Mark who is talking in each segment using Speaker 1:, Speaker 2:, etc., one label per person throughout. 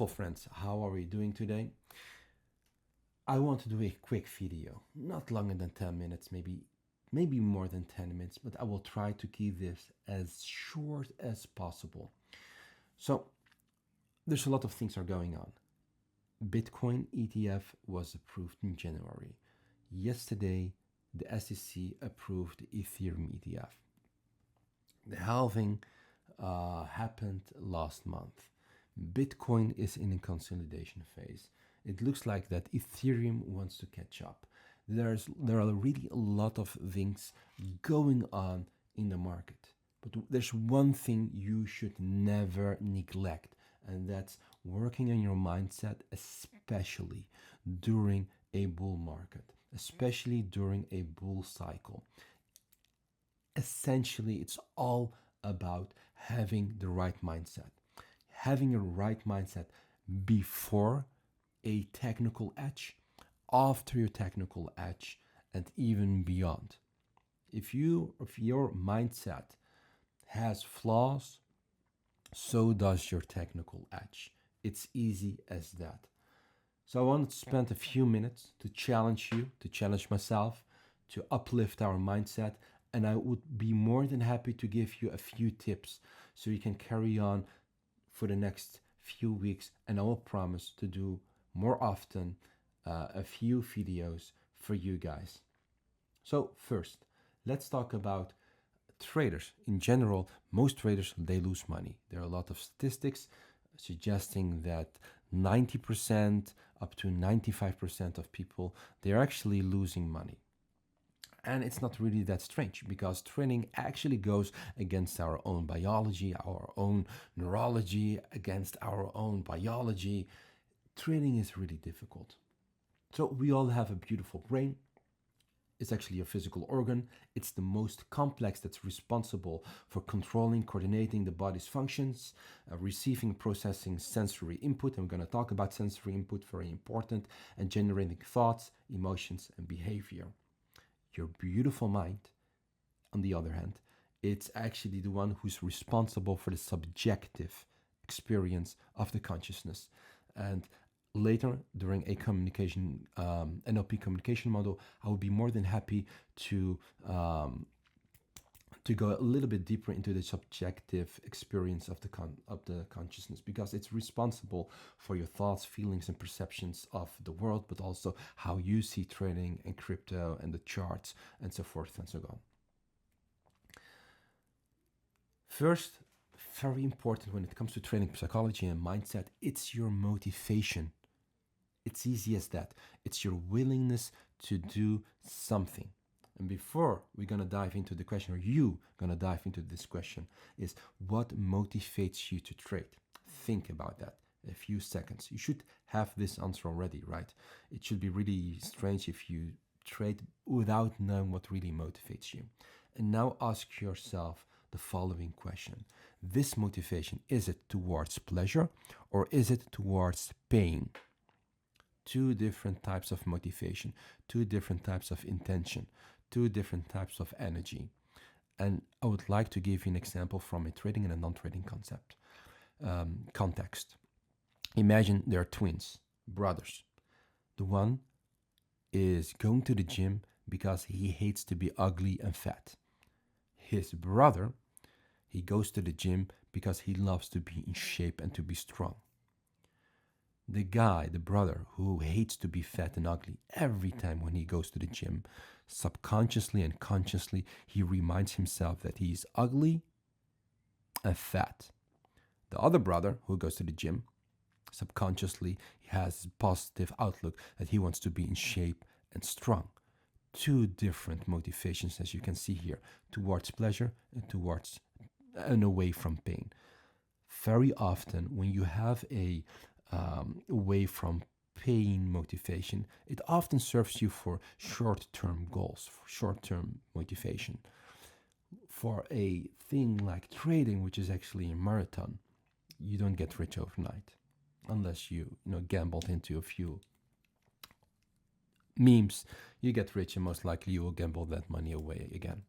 Speaker 1: Friends, how are we doing today? I want to do a quick video, not longer than 10 minutes, maybe more than 10 minutes, but I will try to keep this as short as possible. So, there's a lot of things are going on. Bitcoin ETF was approved in January. Yesterday, the SEC approved Ethereum ETF. The halving happened last month. Bitcoin is in a consolidation phase. It looks like that Ethereum wants to catch up. There are really a lot of things going on in the market. But there's one thing you should never neglect, and that's working on your mindset, especially during a bull market, especially during a bull cycle. Essentially, it's all about having the right mindset. Having a right mindset before a technical edge, after your technical edge, and even beyond. If your mindset has flaws, so does your technical edge. It's easy as that. So I wanted to spend a few minutes to challenge you, to challenge myself, to uplift our mindset, and I would be more than happy to give you a few tips so you can carry on for the next few weeks, and I will promise to do more often a few videos for you guys. So first, let's talk about traders. In general, most traders, they lose money. There are a lot of statistics suggesting that 90% up to 95% of people, they're actually losing money. And it's not really that strange because trading actually goes against our own biology, our own neurology, against our own biology. Trading is really difficult. So we all have a beautiful brain. It's actually a physical organ. It's the most complex that's responsible for controlling, coordinating the body's functions, receiving, processing sensory input. And we're going to talk about sensory input, very important, and generating thoughts, emotions, and behavior. Your beautiful mind, on the other hand, it's actually the one who's responsible for the subjective experience of the consciousness. And later, during a communication, NLP communication model, I will be more than happy to go a little bit deeper into the subjective experience of the consciousness, because it's responsible for your thoughts, feelings, and perceptions of the world, but also how you see trading and crypto and the charts and so forth and so on. First, very important when it comes to trading psychology and mindset, it's your motivation. It's easy as that. It's your willingness to do something. And before we're going to dive into the question, or you going to dive into this question, is what motivates you to trade? Think about that a few seconds. You should have this answer already, right? It should be really strange if you trade without knowing what really motivates you. And now ask yourself the following question. This motivation, is it towards pleasure or is it towards pain? Two different types of motivation, two different types of intention, two different types of energy. And I would like to give you an example from a trading and a non-trading context. Imagine they're twins, brothers. The one is going to the gym because he hates to be ugly and fat. His brother, he goes to the gym because he loves to be in shape and to be strong. The guy, the brother, who hates to be fat and ugly, every time when he goes to the gym, subconsciously and consciously, he reminds himself that he is ugly and fat. The other brother, who goes to the gym, subconsciously, he has a positive outlook that he wants to be in shape and strong. Two different motivations, as you can see here, towards pleasure and towards and away from pain. Very often, when you have away from pain motivation, it often serves you for short-term goals, for short-term motivation. For a thing like trading, which is actually a marathon, you don't get rich overnight unless you gambled into a few memes. You get rich and most likely you will gamble that money away again.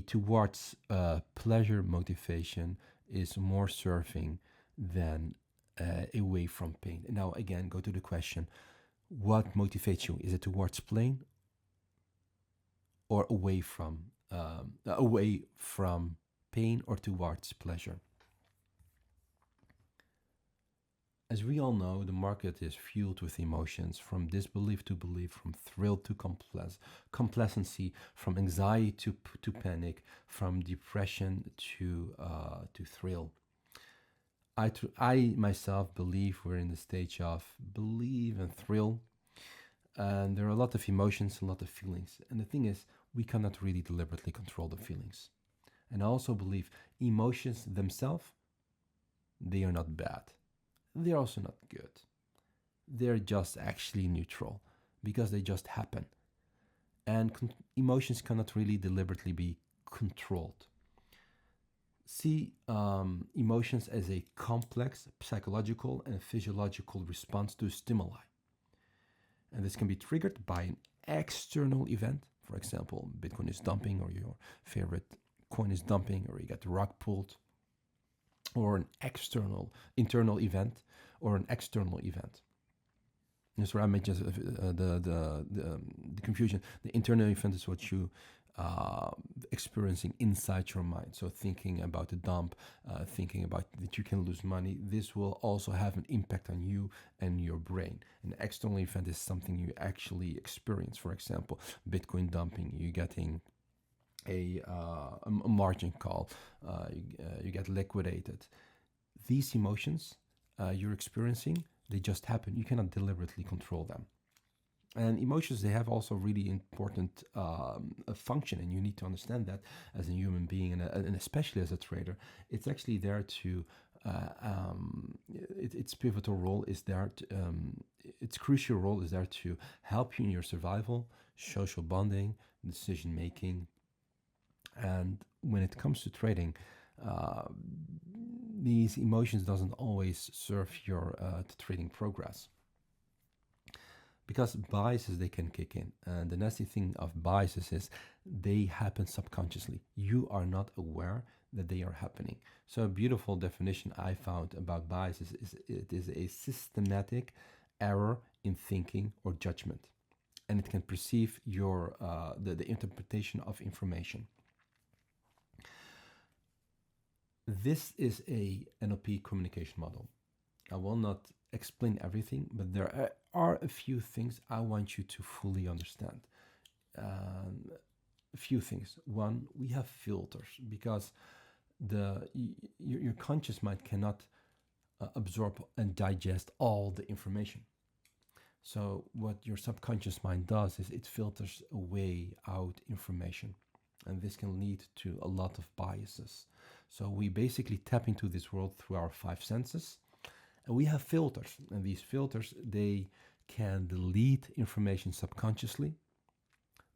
Speaker 1: Towards pleasure motivation is more serving than away from pain. Now, again, go to the question, what motivates you? Is it towards pain or away from pain or towards pleasure? As we all know, the market is fueled with emotions, from disbelief to belief, from thrill to complacency, from anxiety to panic, from depression to thrill. I myself believe we're in the stage of believe and thrill, and there are a lot of emotions, a lot of feelings. And the thing is, we cannot really deliberately control the feelings. And I also believe emotions themselves, they are not bad. They're also not good. They're just actually neutral because they just happen. And emotions cannot really deliberately be controlled. See emotions as a complex psychological and physiological response to stimuli. And this can be triggered by an external event. For example, Bitcoin is dumping, or your favorite coin is dumping, or you get the rug pulled, or an internal event, or an external event. That's where I made just the confusion. The internal event is what you experiencing inside your mind. So thinking about the dump, thinking about that you can lose money, this will also have an impact on you and your brain. An external event is something you actually experience. For example, Bitcoin dumping, you getting a margin call, you get liquidated. These emotions you're experiencing, they just happen. You cannot deliberately control them. And emotions, they have also really important function, and you need to understand that as a human being, and especially as a trader. It's actually there to, its pivotal role is there, its crucial role is there to help you in your survival, social bonding, decision making. And when it comes to trading, these emotions doesn't always serve your trading progress, because biases, they can kick in. And the nasty thing of biases is they happen subconsciously. You are not aware that they are happening. So a beautiful definition I found about biases is it is a systematic error in thinking or judgment, and it can perceive your the interpretation of information. This is a NLP communication model. I will not explain everything, but there are a few things I want you to fully understand. A few things. One, we have filters, because your conscious mind cannot absorb and digest all the information. So what your subconscious mind does is it filters away out information, and this can lead to a lot of biases. So we basically tap into this world through our five senses, and we have filters, and these filters, they can delete information subconsciously.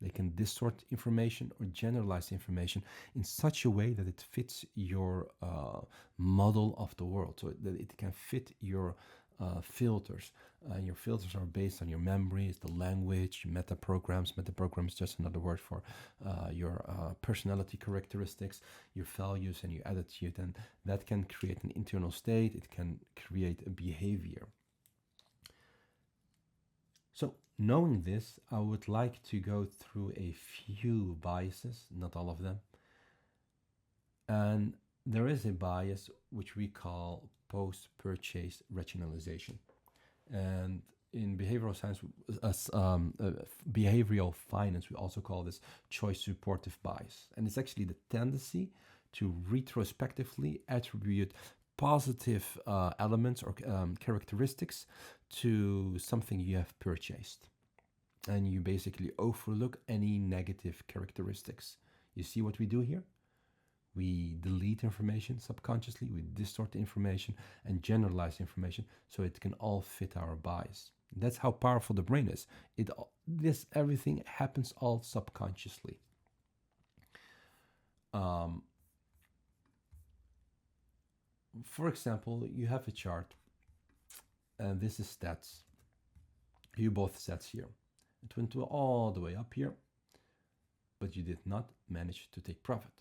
Speaker 1: They can distort information or generalize information in such a way that it fits your model of the world, so that it can fit your filters. Your filters are based on your memories, the language, meta programs. Meta program is just another word for your personality characteristics, your values, and your attitude. And that can create an internal state. It can create a behavior. So knowing this, I would like to go through a few biases, not all of them. And there is a bias which we call post-purchase rationalization. And in behavioral science, behavioral finance, we also call this choice supportive bias. And it's actually the tendency to retrospectively attribute positive elements or characteristics to something you have purchased. And you basically overlook any negative characteristics. You see what we do here? We delete information subconsciously, we distort information and generalize information so it can all fit our bias. That's how powerful the brain is. Everything happens all subconsciously. For example, you have a chart, and this is stats. You both stats here. It went all the way up here, but you did not manage to take profit.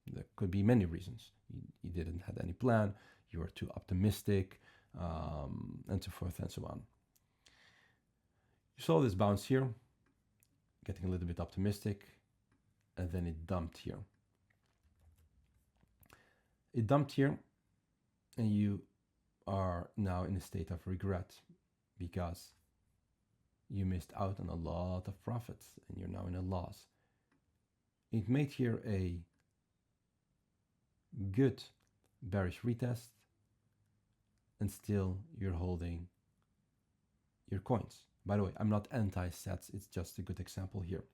Speaker 1: There could be many reasons. You didn't have any plan, you were too optimistic, and so forth and so on. You saw this bounce here, getting a little bit optimistic, and then it dumped here. It dumped here, and you are now in a state of regret because you missed out on a lot of profits and you're now in a loss. It made here a good bearish retest, and still you're holding your coins. By the way, I'm not anti-sets, it's just a good example here.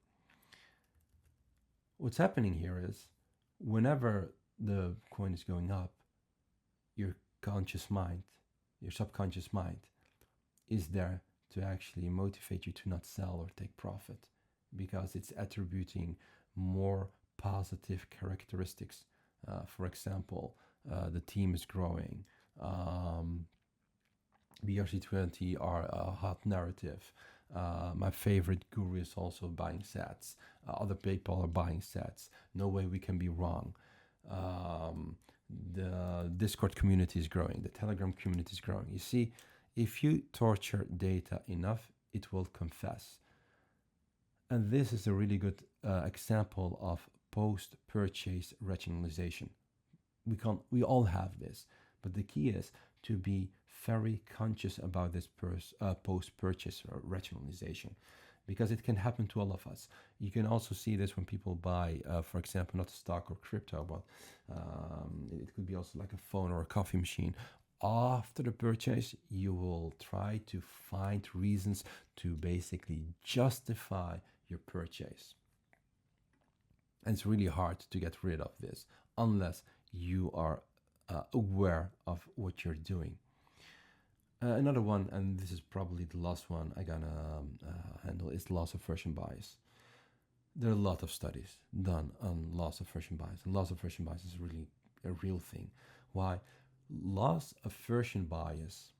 Speaker 1: What's happening here is whenever the coin is going up, your conscious mind, your subconscious mind is there to actually motivate you to not sell or take profit, because it's attributing more positive characteristics. For example, the team is growing, BRC20 are a hot narrative. My favorite guru is also buying sets. Other people are buying sets. No way we can be wrong. The Discord community is growing. The Telegram community is growing. You see, if you torture data enough, it will confess. And this is a really good example of post-purchase rationalization. We all have this, but the key is to be very conscious about this post-purchase rationalization, because it can happen to all of us. You can also see this when people buy, for example, not stock or crypto, but it could be also like a phone or a coffee machine. After the purchase, you will try to find reasons to basically justify your purchase. And it's really hard to get rid of this unless you are aware of what you're doing. Another one, and this is probably the last one I'm gonna handle, is loss aversion bias. There are a lot of studies done on loss aversion bias, and loss aversion bias is really a real thing. Why? Loss aversion bias,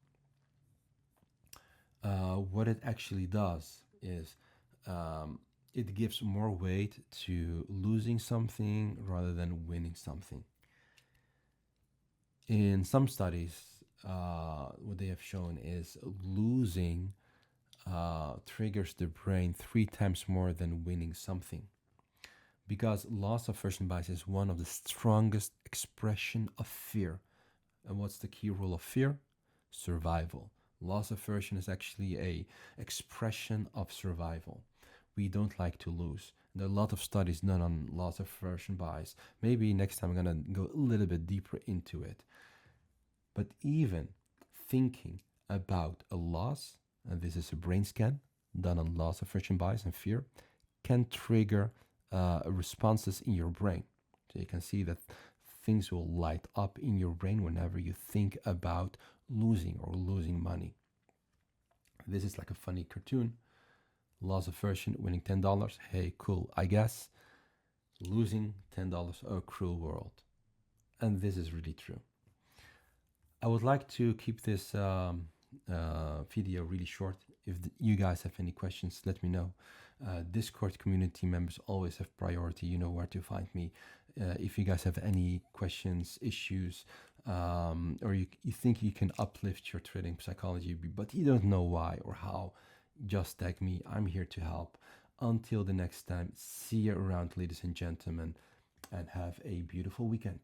Speaker 1: what it actually does is it gives more weight to losing something rather than winning something. In some studies, what they have shown is losing triggers the brain 3 times more than winning something, because loss aversion bias is one of the strongest expression of fear. And what's the key rule of fear? Survival. Loss aversion is actually a expression of survival. We don't like to lose. There are a lot of studies done on loss aversion bias. Maybe next time I'm gonna go a little bit deeper into it. But even thinking about a loss, and this is a brain scan done on loss aversion bias and fear, can trigger responses in your brain. So you can see that things will light up in your brain whenever you think about losing or losing money. This is like a funny cartoon. Loss aversion, winning $10. Hey, cool, I guess. Losing $10, a cruel world. And this is really true. I would like to keep this video really short. If you guys have any questions, let me know. Discord community members always have priority. You know where to find me. If you guys have any questions, issues, or you think you can uplift your trading psychology, but you don't know why or how, just tag me. I'm here to help. Until the next time, see you around, ladies and gentlemen, and have a beautiful weekend.